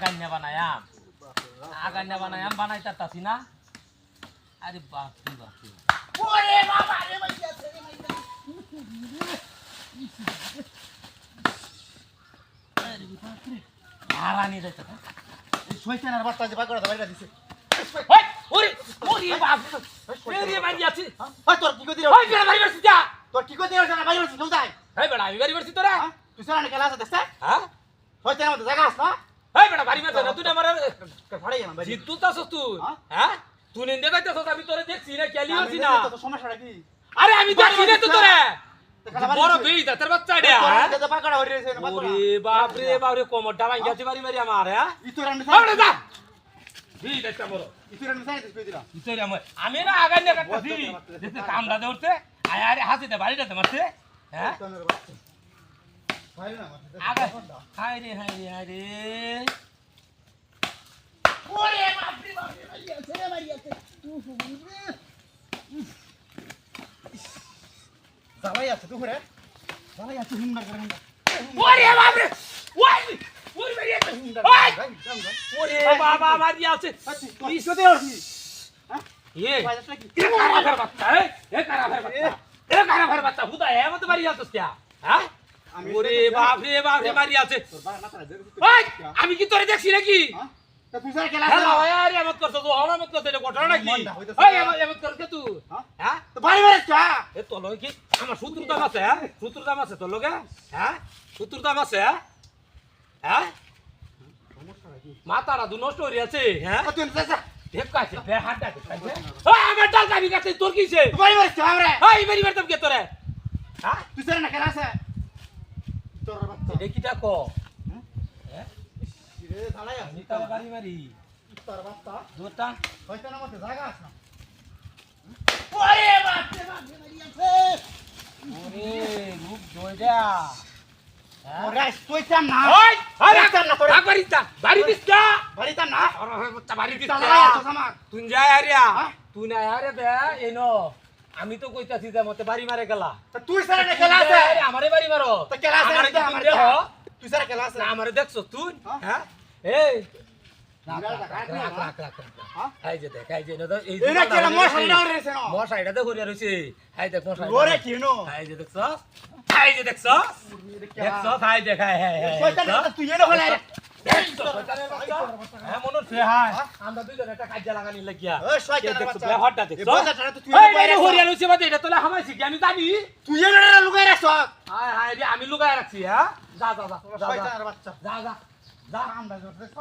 গান্না বানায়াম আগান্না বানায়াম বানাইতা তাছি না আরে বাপ রে বাপ ওরে বাবা রে ভাইয়া ছেড়ে মাইরা আরে বাপ রে হারানি যাইতা এই শয়তানের বাচ্চা যে বাগড়া বাইরে দিছে ওই ওরে ওরে বাপ রে মারি আছি ওই তোর কি কইদি রে ওই বেড়া বাড়ি বসি যা তোর কি কইদি রে না বাইরে দিছে যাই এই বেড়া আমি বাড়ি বসি তোরা তুই সারা না খেলা আছে দেখছ হ্যাঁ শয়তানের মধ্যে জায়গা আছে না এই বেড়া বাড়ি মারছ না তুই না মারা ফাড়াই গেলাম ভাই জিতু তাছস তুই হ্যাঁ তুই নিন্দে যাইতাছস আমি তোরে দেখছি না কেলি হইছি না তো সমস্যাটা কি আরে আমি দেখছি না তো তোরে বড় বেই দা তোর বাচ্চা ডা তোর বাগড়া হইরে রে না ওরে বাপ রে কোমরটা ভাঙিয়াছে বাড়ি মারি আমার হ্যাঁ ইতোরা আমি আরে যা বেই দা বড় ইতোরা আমি সাইড কই দিলাম ইতরে আমি না আগান না কাটছি দেখতে কামড়া দে উঠতে আয় আরে হাসিতে বাড়িটাতে মারছে হ্যাঁ শয়তানের বাচ্চা ভাই না আগা হায় রে ওরে বাপ রে ভাইয়া ছেড়ে মারিয়াছে জামাই আছে তুই রে জামাই আছে হুন্ডা করে হুন্ডা ওরে বাপ রে ওই ওরে মারিয়াছে ওই ওরে বাবা মারিয়াছে তুই সতে আসি হ্যাঁ ये বাজারটা কি काराभर बच्चा है ये काराभर बच्चा खुदा है मत मारी जातो क्या हां ওরে বাপ রে মারি আছে তোর বাবা মাথা ধরে ওই আমি কি তোরে দেখছি নাকি হ্যাঁ তা তুই সারা খেলা হ্যালো यार ये मत कर तो हना मत कर तेरे घटना नाকি ওই ये मत कर के तू हां তো বাড়ি বাড়ি চা এ তো লই কি আমার শত্রুতা আছে তোর লগে হ্যাঁ শত্রুতা আছে হ্যাঁ সমস্যা কি মাথাটা দু নষ্ট হয়ে আছে হ্যাঁ তুই যা দেখাইছে বে হাতটা দেখাইছে ওই আমার ডাল কাবি কাছে তোর কিছে বাড়ি বাড়ি চা রে ওই মেরি বেরতম কে তোরে হ্যাঁ তুই সারা না খেলা আছে তোর বাচ্চা দেখিটা কো রে ধালাই আছে আমি তার বাড়ি মারি তোর বাচ্চা দুটা শয়তানের মধ্যে জায়গা আছে না ওরে বাপ রে মারিয়াছে ওরে রূপ জয়ডা ওরে শয়তান না ওই আরে শয়তান না তোরে বাড়ি দিস্তা বাড়িটা না আরে বাচ্চা বাড়ি ধালাই আছে দিস্তা সামার তুই যায় আরিয়া হ্যাঁ? তুই না আরে বে এনো আমি তো কইতাছি যে মতে বাড়ি মারে গেলা তা তুই সারা না খেলা আছে আরে আমারে বাড়ি মারো তো খেলা আছে আমারে না কি আমার তুই দেহ তুই সারা খেলা আছে না আমারে দেখছো তুই হ্যাঁ? হ্যাঁ এই হ্যাঁ? এই যে দেখ এই যে এই এরা কি না মশাইটা রয়েছে না মশাইটা দেখো রে রইছে এই দেখ মশাই ওরে কেনো এই যে দেখছো দেখছো হাই দেখ হাই শয়তান না তুই এনে হলে হ্যাঁ মনে হচ্ছে হাই আমরা দুইজন একটা কাজে লাগানি লাগিয়া ওই শয়তানের দেখছো বাচ্চা ব্যাপারটা এই দেখছো বাচ্চাটা তো তুই এই এনে বাইরে হরিয়া লইছে বাদে এটা তোলা হামাইছি কি আমি জানি তুই এনে লুকাই রাখছ হাই হাই রে আমি লুকায় রাখছি হ্যাঁ যা শয়তানের বাচ্চা যা আমরা দেখছ